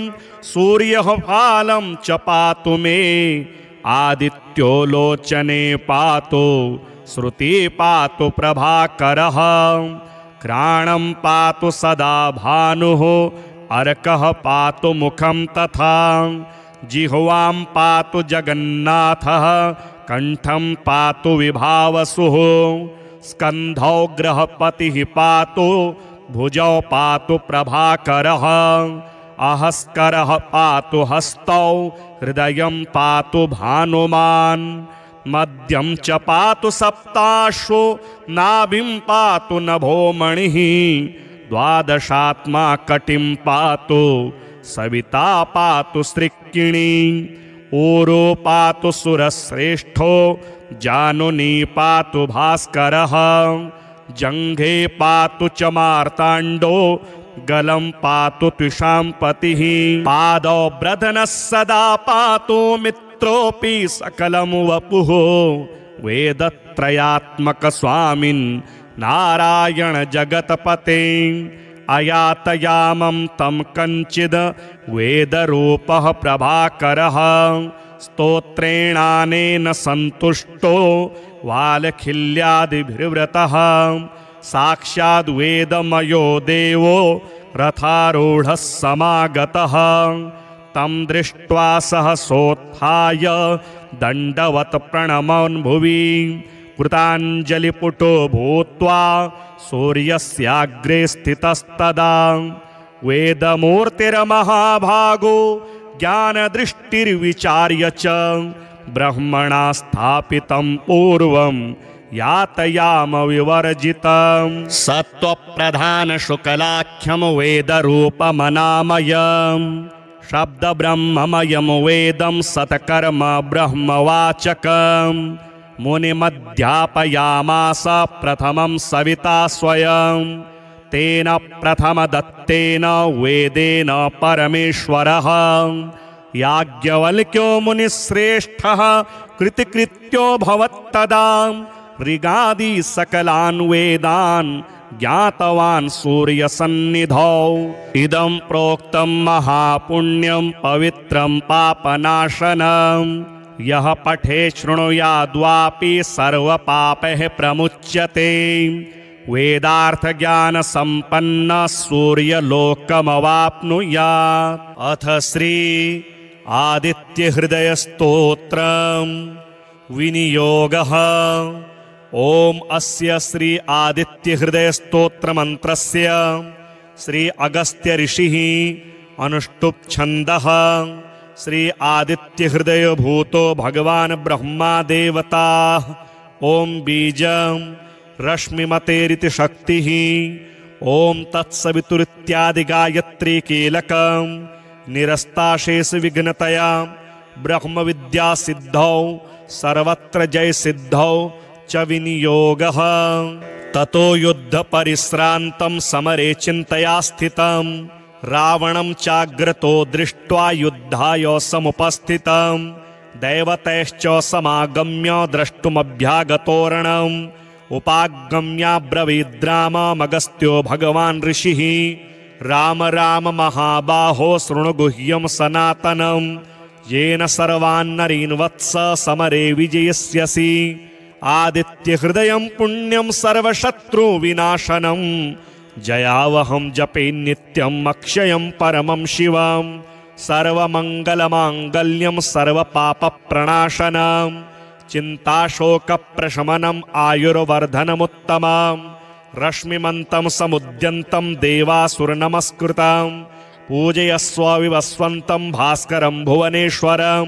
सूर्यः फालं च पातु मे आदित्यो लोचने पातु श्रुति पातु प्रभाकरः घ्राणं पातु सदा भानुः अर्कः पातु मुखं तथा जिह्वां पातु जगन्नाथः कंठं पातु विभावसुः स्कन्धौ ग्रहपतिः पातु भुजौ पातु प्रभाकरः अहस्करः पातु हस्तौ हृदयं पातु भानुमान् मध्यं च पातु सप्ताश्वो नाभिं पातु नभोमणिः द्वादशात्मा कटिं पातु सविता पातु सृक्किणी ऊरो पातु सुरश्रेष्ठो जानुनी पातु भास्करः जङ्घे पातु च मार्ताण्डो गलं पातु त्विषाम्पतिः पादौ ब्रधनः सदा पातु मित्रोऽपि सकलं वपुः वेदत्रयात्मक स्वामिन् नारायण जगतपते अयातयामं तं कञ्चिद् वेदरूपः प्रभाकरः स्तोत्रेणानेन सन्तुष्टो वालखिल्यादिभिर्व्रतः साक्षाद् वेदमयो देवो रथारूढः समागतः तं दृष्ट्वा सहसोत्थाय दण्डवत् प्रणमन् भुवि कृताञ्जलिपुटो भूत्वा सूर्यस्याग्रे स्थितस्तदा वेदमूर्तिर्महाभागो ज्ञानदृष्टिर्विचार्य च ब्रह्मणा स्थापितं पूर्वं यातयाम विवर्जितं सत्त्वप्रधानशुक्लाख्यं वेदरूपमनामयं शब्दब्रह्ममयं वेदं सत्कर्म ब्रह्मवाचकं मुनिमध्यापयामास प्रथमं सविता स्वयं तेन प्रथमदत्तेन वेदेन परमेश्वरः याज्ञवल्क्यो मुनिश्रेष्ठः कृतिकृत्यो भवत्तदा ऋगादि सकलान् वेदान् ज्ञातवान् सूर्यसन्निधौ इदं प्रोक्तं महापुण्यं पवित्रं पापनाशनं यः पठे शृणुयाद्वापि सर्वपापैः प्रमुच्यते वेदार्थज्ञानसम्पन्नः सूर्यलोकमवाप्नुयात्। अथ श्री आदित्यहृदयस्तोत्रं विनियोगः। ओम अस्य श्री आदित्यहृदयस्तोत्रमन्त्रस्य श्री अगस्त्य ऋषिः अनुष्टुप् छन्दः। श्री आदित्यहृदय भूतो भगवान् ब्रह्मा देवता। ओम बीजं रश्मिमतेरिति शक्तिः। ओम तत्सवितुरित्यादि गायत्री कीलकं निरस्ताशेष विघ्नतया ब्रह्म विद्या सिद्धौ सर्वत्र जय सिद्धौ च विनियोगः। ततो युद्ध परिश्रान्तं समरे चिन्तया स्थितं रावणं चाग्रतो दृष्ट्वा युद्धाय समुपस्थितं दैवतैश्च समागम्य द्रष्टुमभ्यागतोरणम् उपागम्याब्रवीद्राममगस्त्यो भगवान् ऋषिः राम राम महाबाहो शृणु गुह्यं सनातनं येन सर्वान्नरीन् वत्स समरे विजयस्यसि। आदित्यहृदयं पुण्यं सर्वशत्रुविनाशनं जयावहं जपे नित्यं अक्षयं परमं शिवं सर्वमङ्गलमाङ्गल्यं सर्वपापप्रणाशनं चिन्ताशोकप्रशमनम् आयुर्वर्धनमुत्तमं रश्मिमन्तं समुद्यन्तं देवासुरनमस्कृतं पूजयस्व विवस्वन्तं भास्करं भुवनेश्वरं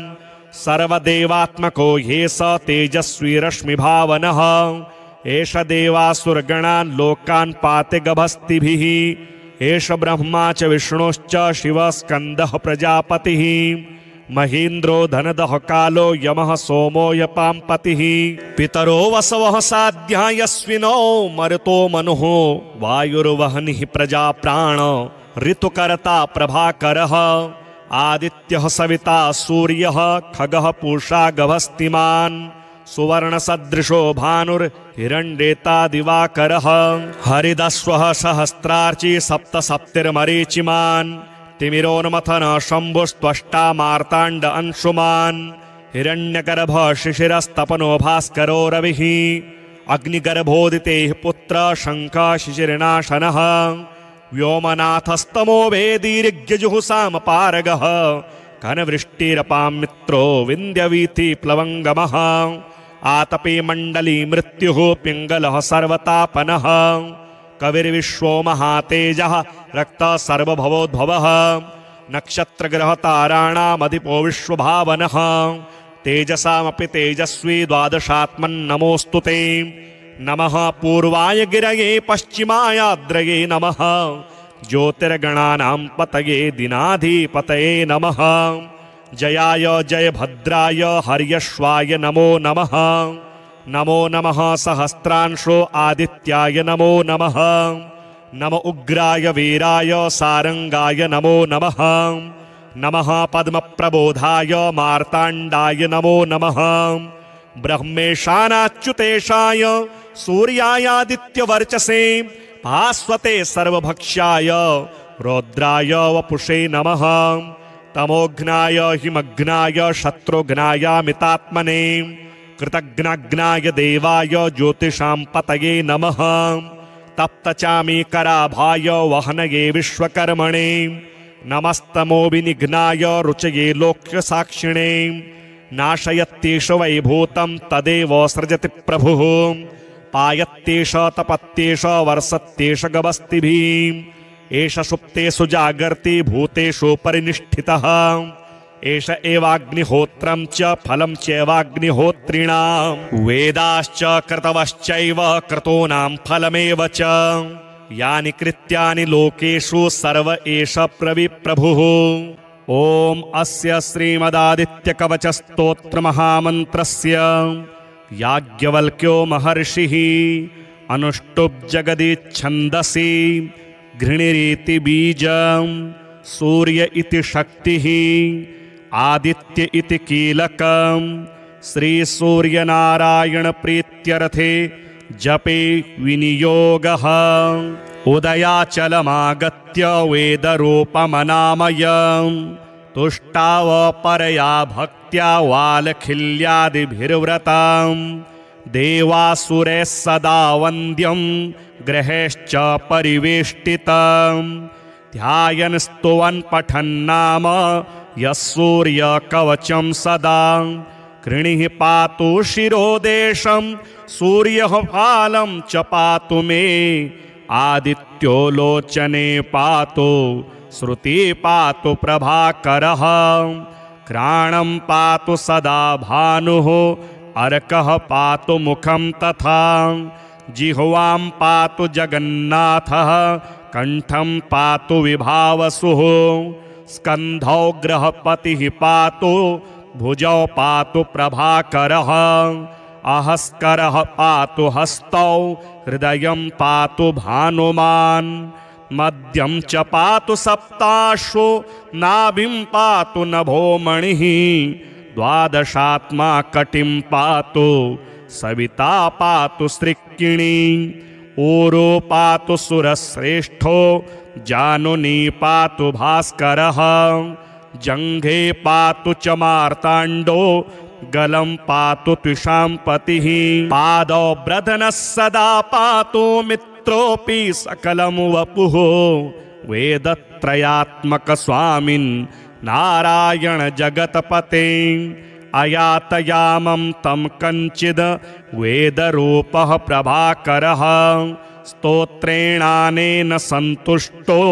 सर्वदेवात्मको ह्ये स तेजस्वी रश्मिभावनः एष देवासुरगणान् लोकान् पाति गभस्तिभिः एष ब्रह्मा च विष्णुश्च शिवः स्कन्दः प्रजापतिः महेन्द्रो धनदः कालो यमः सोमो यपाम्पतिः पितरो वसवः साध्या यस्विनो मरुतो मनुः वायुर्वहनिः प्रजाप्राण ऋतुकर्ता प्रभाकरः आदित्यः सविता सूर्यः खगः पूषा गभस्तिमान् सुवर्णसदृशो भानुर्हिरण्येता दिवाकरः हरिदस्वः सहस्रार्ची सप्तसप्तिर्मरीचिमान् तिमिरोन्मथन शम्भुस्त्वष्टा मार्ताण्ड अंशुमान् हिरण्यगर्भ शिशिरस्तपनो भास्करो रविः अग्निगर्भोदितेः पुत्र शङ्खः शिशिरनाशनः व्योमनाथस्तमो वेदीर्यजुहुसामपारगः घनवृष्टिरपां मित्रो विन्द्यवीथि प्लवङ्गमः आतपे मण्डली मृत्युः पिङ्गलः सर्वतापनः कविर्विश्वो महातेजः रक्तः सर्वभवोद्भवः नक्षत्रग्रहताराणामधिपो विश्वभावनः तेजसामपि तेजस्वी द्वादशात्मन्नमोऽस्तु ते नमः पूर्वाय गिरये पश्चिमायाद्रये नमः ज्योतिर्गणानां पतये दिनाधिपतये नमः जयाय जयभद्राय हर्यश्वाय नमो नमः नमो नमः सहस्रांशो आदित्याय नमो नमः नम उग्राय वीराय सारंगाय नमो नमः नमः पद्मप्रबोधाय मार्ताण्डाय नमो नमः ब्रह्मेशानाच्युतेशाय सूर्यायादित्यवर्चसे भास्वते सर्वभक्ष्याय रौद्राय वपुषे नमः तमोघ्नाय हिमघ्नाय शत्रुघ्नायामितात्मने कृतघ्नाग्नाय देवाय ज्योतिषां पतये नमः तप्तचामीकराभाय वहनये विश्वकर्मणे नमस्तमो विनिघ्नाय रुचये लोक्यसाक्षिणे नाशयत्येष वैभूतं तदेव सृजति प्रभुः पायत्येष तपत्येष वर्षत्येष गभस्तिभिः एष सुप्तेषु जागर्ति भूतेषु परिनिष्ठितः एष एवाग्निहोत्रं च फलं चैवाग्निहोत्रिणां वेदाश्च क्रतवश्चैव क्रतूनां फलमेव च यानि कृत्यानि लोकेषु सर्व एष प्रविप्रभुः। ओम अस्य श्रीमदादित्यकवचस्तोत्रमहामन्त्रस्य याज्ञवल्क्यो महर्षिः अनुष्टुप् जगदिच्छन्दसि घृणिरीति बीजं सूर्य इति शक्तिः आदित्य इति कीलकं श्री सूर्यनारायण प्रीत्यर्थे जपे विनियोगः। उदयाचलमागत्य वेदरूपमनामयं तुष्टावपरया भक्त्या वालखिल्यादिभिर्व्रतं देवासुरैः सदा वन्द्यं ग्रहेश्च परिवेष्टितं ध्यायन् स्तुवन् पठन्नाम यः सूर्यकवचं सदा कृणिः पातु शिरोदेशं सूर्यः फालं च पातु मे आदित्यो लोचने पातु श्रुति पातु प्रभाकरः घ्राणं पातु सदा भानुः अर्कः पातु मुखं तथा जिह्वां पातु जगन्नाथः कंठं पातु विभावसुः स्कन्धौ ग्रहपतिः पातु भुजौ पातु प्रभाकरः अहस्करः पातु हस्तौ हृदयं पातु भानुमान् मध्यं च पातु सप्ताश्वो नाभिं पातु नभोमणिः द्वादशात्मा कटिं पातु सविता पातु सृक्किणी ऊरो पातु सुरश्रेष्ठो जानुनी पातु भास्करः जङ्घे पातु च मार्ताण्डो गलं पातु त्विषाम्पतिः पादौ ब्रधनः सदा पातु मित्रोऽपि सकलं वपुः वेदत्रयात्मक स्वामिन् नारायण जगत्पते अयातयामं तं कञ्चिद् वेदरूपः प्रभाकरः स्तोत्रेणानेन सन्तुष्टो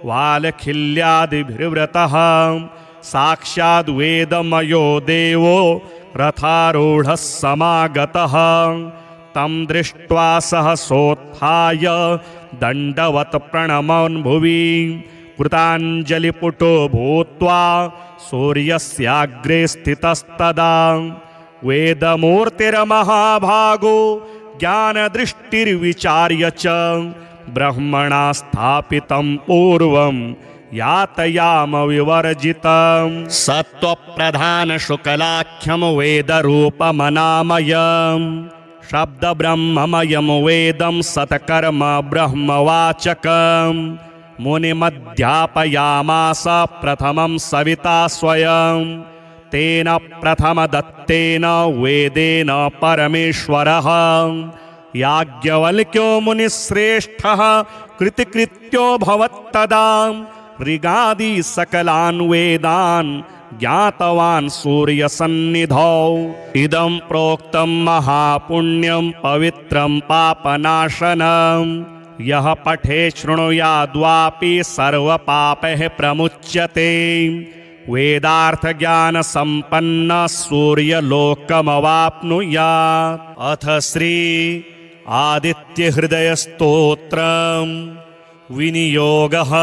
वालखिल्यादिभिर्व्रतः साक्षाद् वेदमयो देवो रथारूढः समागतः तं दृष्ट्वा सहसोत्थाय दण्डवत् प्रणमन् भुवि कृताञ्जलिपुटो भूत्वा सूर्यस्याग्रे स्थितस्तदा वेदमूर्तिर्महाभागो ज्ञानदृष्टिर्विचार्य च ब्रह्मणा स्थापितं पूर्वं यातयाम विवर्जितं सत्त्वप्रधानशुक्लाख्यं वेदरूपमनामयं शब्दब्रह्ममयं वेदं सत्कर्म ब्रह्मवाचकं मुनिमध्यापयामास प्रथमं सविता स्वयं तेन प्रथमदत्तेन वेदेन परमेश्वरः याज्ञवल्क्यो मुनिश्रेष्ठः कृतिकृत्यो भवत्तदा ऋगादि सकलान् वेदान् ज्ञातवान् सूर्यसन्निधौ इदं प्रोक्तं महापुण्यं पवित्रं पापनाशनं यः पठे शृणुयाद्वापि सर्वपापैः प्रमुच्यते वेदार्थज्ञानसम्पन्न सूर्यलोकमवाप्नुयात्। अथ श्री आदित्यहृदयस्तोत्रं विनियोगः।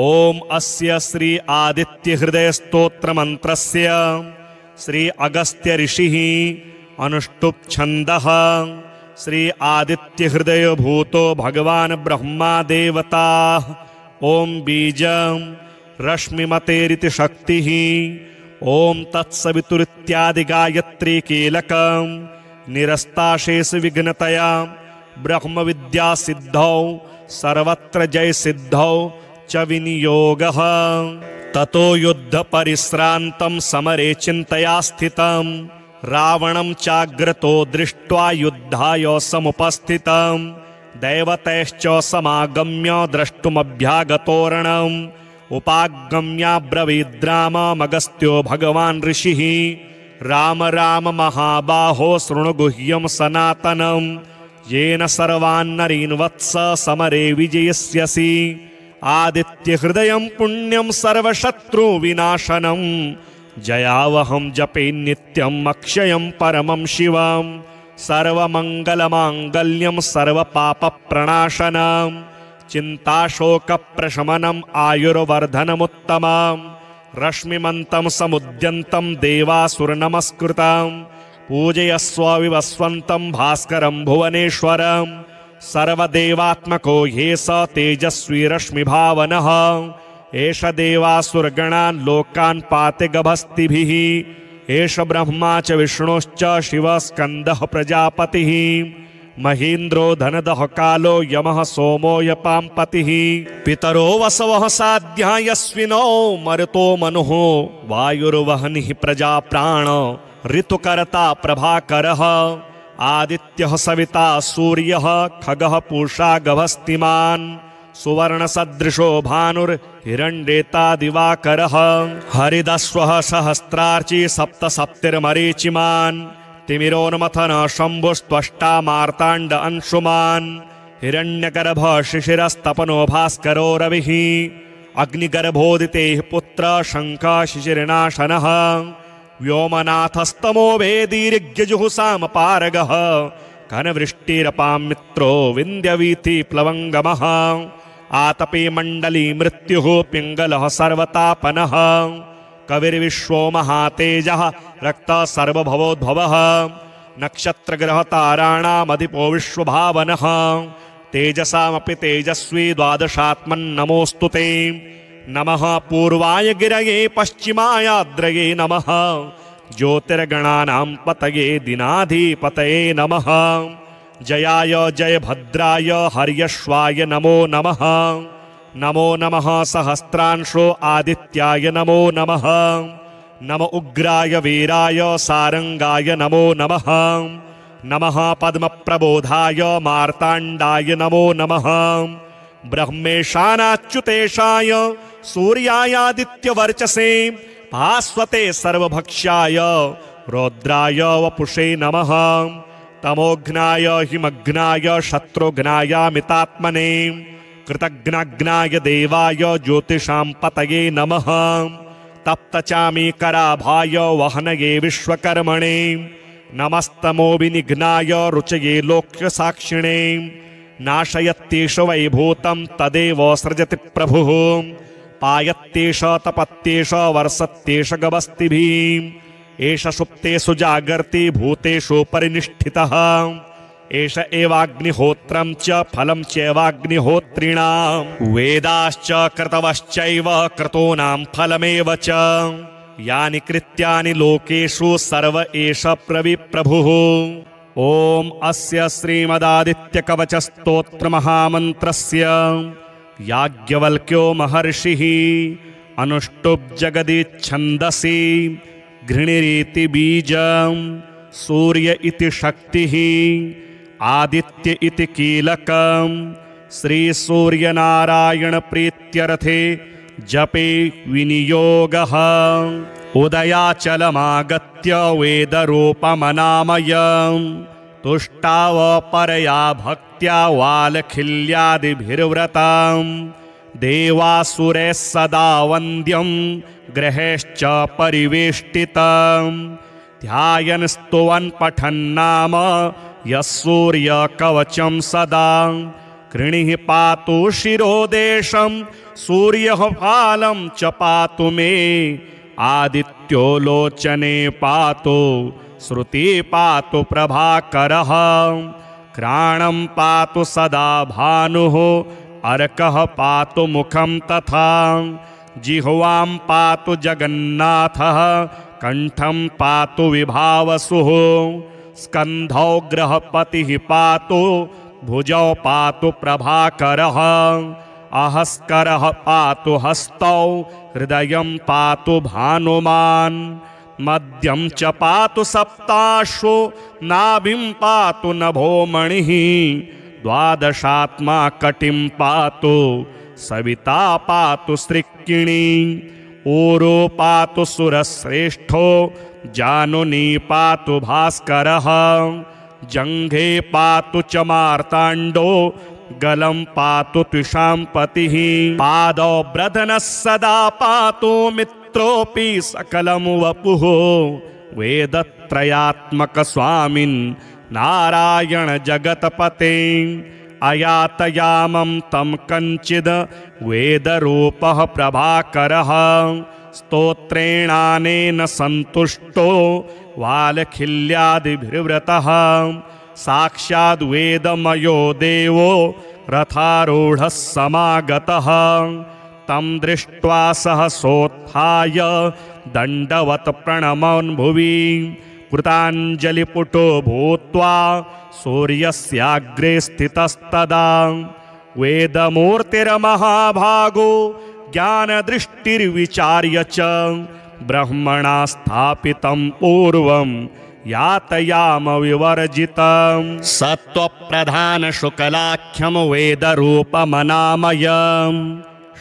ओम अस्य श्री आदित्यहृदयस्तोत्रमन्त्रस्य श्री अगस्त्य ऋषिः अनुष्टुप् छन्दः श्री आदित्यहृदय भूतो भगवान् ब्रह्मा देवता। ओम बीजं रश्मिमतेरिति शक्तिः। ओम तत्सवितुरित्यादि गायत्री कीलकं निरस्ताशेष विघ्नतया ब्रह्म विद्या सिद्धौ सर्वत्र जय सिद्धौ च विनियोगः। ततो युद्ध परिश्रान्तं समरे चिन्तया स्थितं रावणं चाग्रतो दृष्ट्वा युद्धाय समुपस्थितं दैवतैश्च समागम्य द्रष्टुमभ्यागतोरणम् उपागम्याब्रवीद्राममगस्त्यो भगवान् ऋषिः राम राम महाबाहो शृणु गुह्यं सनातनं येन सर्वान्नरीन् वत्स समरे विजयस्यसि आदित्यहृदयं पुण्यं सर्वशत्रुविनाशनं जयावहं जपे नित्यं अक्षयं परमं शिवं सर्वमङ्गलमाङ्गल्यं सर्वपापप्रणाशनं चिन्ताशोकप्रशमनम् आयुर्वर्धनमुत्तमं रश्मिमन्तं समुद्यन्तं देवासुरनमस्कृतं पूजयस्व विवस्वन्तं भास्करं भुवनेश्वरं सर्वदेवात्मको ह्ये स तेजस्वी रश्मिभावनः एष देवासुरगणान् लोकान् पाते गभस्तिभिः एष ब्रह्मा च विष्णुश्च शिवः स्कन्दः प्रजापतिः महीन्द्रो धनदः कालो यमः सोमो यपां पतिः पितरो वसवः साध्या यस्विनो मरुतो मनुः वायुर्वहनिः प्रजा प्राण ऋतुकर्ता प्रभाकरः आदित्यः सविता सूर्यः खगः पूषा गभस्तिमान् सुवर्णसदृशो भानुर्हिरण्येता दिवाकरः हरिदस्वः सहस्रार्ची सप्त सप्तिर्मरीचिमान् तिमिरोन्मथन शम्भुस्त्वष्टा मार्ताण्ड अंशुमान् हिरण्यगर्भ शिशिरस्तपनो भास्करो रविः अग्निगर्भोदितेः पुत्र शङ्ख शिशिरनाशनः व्योमनाथस्तमो वेदीर्घ्यजुहुसामपारगः कनवृष्टिरपां मित्रो विन्द्यवीथि प्लवङ्गमः आतपे मण्डली मृत्युः पिङ्गलः सर्वतापनः कविर्विश्वो महातेजः रक्तः सर्वभवोद्भवः नक्षत्रग्रहताराणामधिपो विश्वभावनः तेजसामपि तेजस्वी द्वादशात्मन्नमोऽस्तु ते नमः पूर्वाय गिरये पश्चिमायाद्रये नमः ज्योतिर्गणानां पतये दिनाधिपतये नमः जयाय जयभद्राय हर्यश्वाय नमो नमः नमो नमः सहस्रांशो आदित्याय नमो नमः नम उग्राय वीराय सारंगाय नमो नमः नमः पद्मप्रबोधाय मार्ताण्डाय नमो नमः ब्रह्मेशानाच्युतेशाय सूर्यायादित्यवर्चसे भास्वते सर्वभक्ष्याय रौद्राय वपुषे नमः तमोघ्नाय हिमघ्नाय शत्रुघ्नाय मितात्मने कृतघ्नाग्नाय देवाय ज्योतिषां पतये नमः तप्तचामीकराभाय वहनये विश्वकर्मणे नमस्तमो विनिघ्नाय रुचये लोक्यसाक्षिणे नाशयत्येष वैभूतं तदेव सृजति प्रभुः पायत्येष तपत्येष वर्षत्येष गवस्तिभिः एष सुप्तेषु जागर्ति भूतेषु परिनिष्ठितः एष एवाग्निहोत्रं च फलं चैवाग्निहोत्रिणां वेदाश्च क्रतवश्चैव क्रतूनां फलमेव च यानि कृत्यानि लोकेषु सर्व एष प्रभुः ॐ अस्य श्रीमदादित्यकवचस्तोत्रमहामन्त्रस्य याज्ञवल्क्यो महर्षिः अनुष्टुप् जगदिच्छन्दसि घृणिरीति बीजं सूर्य इति शक्तिः आदित्य इति कीलकं श्रीसूर्यनारायण प्रीत्यर्थे जपे विनियोगः उदयाचलमागत्य वेदरूपमनामयं तुष्टावपरया भक्त्या वालखिल्यादिभिर्व्रतं देवासुरैः सदा वन्द्यं ग्रहेश्च परिवेष्टितं ध्यायन् स्तुवन् पठन्नाम यः सूर्यकवचं सदा कृणिः पातु शिरोदेशं सूर्यः फालं च पातु मे आदित्यो लोचने पातु श्रुति पातु प्रभाकरः घ्राणं पातु सदा भानुः अर्कः पातु मुखं तथा जिह्वां पातु जगन्नाथः कंठं पातु विभावसुः स्कन्धौ ग्रहपतिः पातु भुजौ पातु प्रभाकरः अहस्करः पातु हस्तौ हृदयं पातु भानुमान् मध्यं च पातु सप्ताश्वो नाभिं पातु नभोमणिः द्वादशात्मा कटिं पातु सविता पातु सृक्किणी ऊरो पातु सुरश्रेष्ठो जानुनी पातु भास्करः जङ्घे पातु च मार्ताण्डो गलं पातु त्विषां पतिः पादौ ब्रधनः सदा पातु मित्रोऽपि सकलं वपुः वेदत्रयात्मक स्वामिन् नारायण जगतपते अयातयामं तं कञ्चिद् वेदरूपः प्रभाकरः स्तोत्रेणानेन सन्तुष्टो वालखिल्यादिभिर्व्रतः साक्षाद् वेदमयो देवो रथारूढः समागतः तं दृष्ट्वा सहसोत्थाय दण्डवत् प्रणमन् भुवि कृताञ्जलिपुटो भूत्वा सूर्यस्याग्रे स्थितस्तदा वेदमूर्तिर्महाभागो ज्ञानदृष्टिर्विचार्य च ब्रह्मणा स्थापितं पूर्वं यातयाम विवर्जितं सत्त्वप्रधानशुक्लाख्यं वेदरूपमनामयम्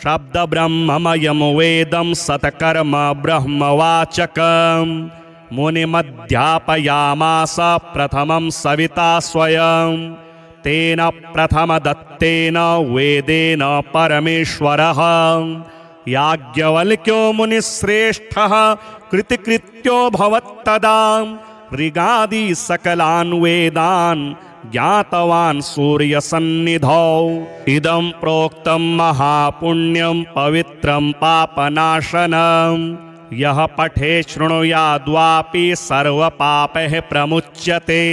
शब्दब्रह्ममयं वेदं सत्कर्म ब्रह्मवाचकम् मुनिमध्यापयामास प्रथमं सविता स्वयं तेन प्रथमदत्तेन वेदेन परमेश्वरः याज्ञवल्क्यो मुनिश्रेष्ठः कृतिकृत्यो भवत्तदा ऋगादि सकलान् वेदान् ज्ञातवान् सूर्यसन्निधौ इदं प्रोक्तं महापुण्यं पवित्रं पापनाशनम् यः पठे शृणुयाद्वापि सर्वपापैः प्रमुच्यते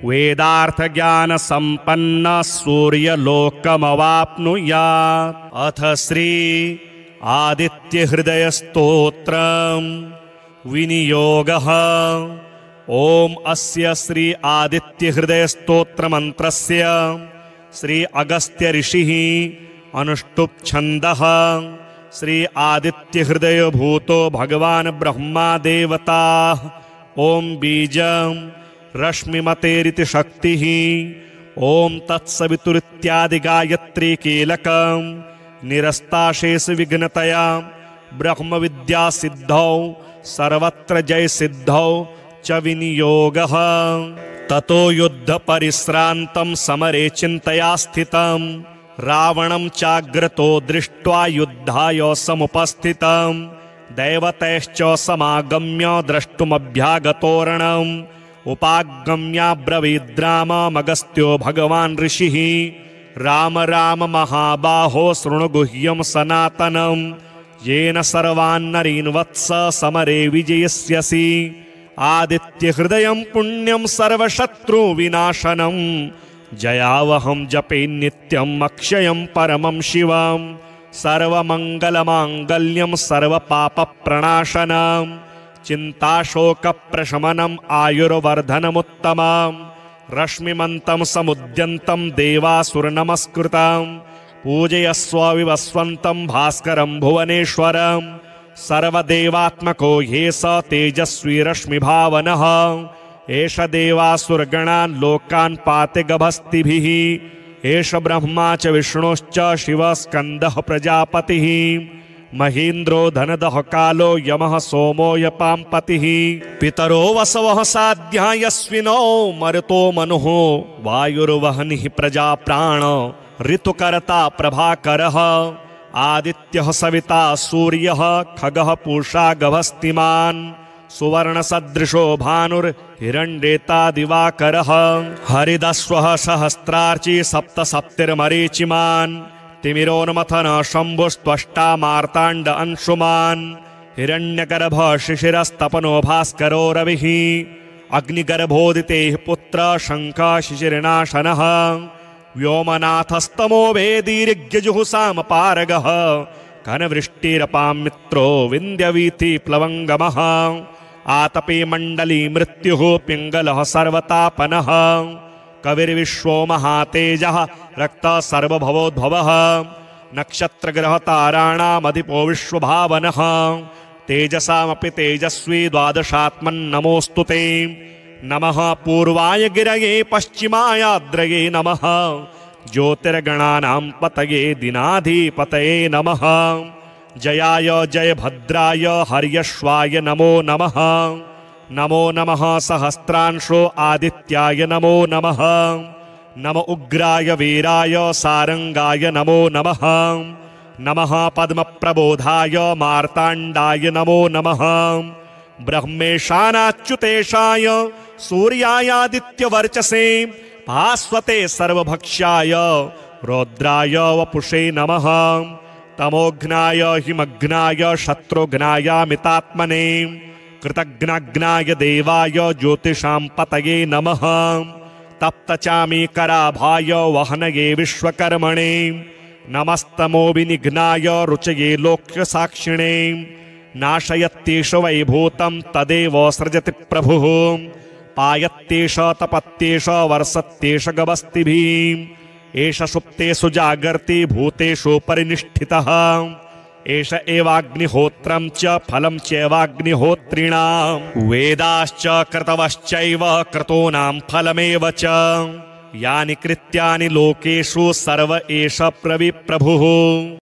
वेदार्थज्ञानसम्पन्नः सूर्यलोकमवाप्नुयात् अथ श्री आदित्यहृदयस्तोत्रम् विनियोगः ॐ अस्य श्री आदित्यहृदयस्तोत्रमन्त्रस्य श्री अगस्त्य ऋषिः अनुष्टुप् छन्दः श्री आदित्यहृदय भूतो भगवान् ब्रह्मा देवता ॐ बीजं रश्मिमतेरिति शक्तिः ॐ तत्सवितुरित्यादि गायत्री कीलकं निरस्ताशेष विघ्नतया ब्रह्मविद्या सिद्धौ सर्वत्र जय सिद्धौ च विनियोगः ततो युद्ध परिश्रान्तं समरे चिन्तया स्थितं रावणं चाग्रतो दृष्ट्वा युद्धाय समुपस्थितं दैवतैश्च समागम्य द्रष्टुमभ्यागतोरणम् उपागम्याब्रवीद्राममगस्त्यो भगवान् ऋषिः राम राम महाबाहो शृणु गुह्यं सनातनं येन सर्वान्नरीन् वत्स समरे विजयस्यसि आदित्यहृदयं पुण्यं सर्वशत्रुविनाशनं जयावहं जपे नित्यं अक्षयं परमं शिवं सर्वमङ्गलमाङ्गल्यं सर्वपापप्रणाशनं चिन्ताशोकप्रशमनम् आयुर्वर्धनमुत्तमं रश्मिमन्तं समुद्यन्तं देवासुरनमस्कृतं पूजयस्व विवस्वन्तं भास्करं भुवनेश्वरं सर्वदेवात्मको ह्ये स तेजस्वी रश्मिभावनः एष देवासुरगणान् लोकान् पाते गभस्तिभिः एष ब्रह्मा च विष्णुश्च शिवः स्कन्दः प्रजापतिः महीन्द्रो धनदः कालो यमः सोमो यपाम्पतिः पितरो वसवः साध्या यस्विनो मरुतो मनुः वायुर्वहनिः प्रजाप्राण ऋतुकर्ता प्रभाकरः आदित्यः सविता सूर्यः खगः पूषा गभस्तिमान् सुवर्णसदृशो भानुर्हिरण्येता दिवाकरः हरिदस्वः सहस्रार्ची सप्तसप्तिर्मरीचिमान् तिमिरोन्मथन शम्भुस्त्वष्टा मार्ताण्ड अंशुमान् हिरण्यगर्भ शिशिरस्तपनो भास्करो रविः अग्निगर्भोदितेः पुत्र शङ्खः शिशिरनाशनः व्योमनाथस्तमो वेदीर्यजुहुसामपारगः घनवृष्टिरपां मित्रो विन्द्यवीथि प्लवङ्गमः आतपे मण्डली मृत्युः पिङ्गलः सर्वतापनः कविर्विश्वो महातेजः रक्तः सर्वभवोद्भवः नक्षत्रग्रहताराणामधिपो विश्वभावनः तेजसामपि तेजस्वी द्वादशात्मन्नमोऽस्तु ते नमः पूर्वाय गिरये पश्चिमायाद्रये नमः ज्योतिर्गणानां पतये दिनाधिपतये नमः जयाय जयभद्राय हर्यश्वाय नमो नमः नमो नमः सहस्रांशो आदित्याय नमो नमः नम उग्राय वीराय सारंगाय नमो नमः नमः पद्मप्रबोधाय मार्ताण्डाय नमो नमः ब्रह्मेशानाच्युतेशाय सूर्यायादित्यवर्चसे भास्वते सर्वभक्ष्याय रौद्राय वपुषे नमः तमोघ्नाय हिमघ्नाय शत्रुघ्नायामितात्मने कृतघ्नाग्नाय देवाय ज्योतिषां पतये नमः तप्तचामीकराभाय वहनये विश्वकर्मणे नमस्तमो विनिघ्नाय रुचये लोक्यसाक्षिणे नाशयत्येष वैभूतं तदेव सृजति प्रभुः पायत्येष तपत्येष वर्षत्येष गवस्तिभिः एष सुप्तेषु जागर्ति भूतेषु परिनिष्ठितः एष एवाग्निहोत्रं च फलं चैवाग्निहोत्रिणां वेदाश्च क्रतवश्चैव क्रतूनां फलमेव च यानि कृत्यानि लोकेषु सर्व एष प्रविप्रभुः।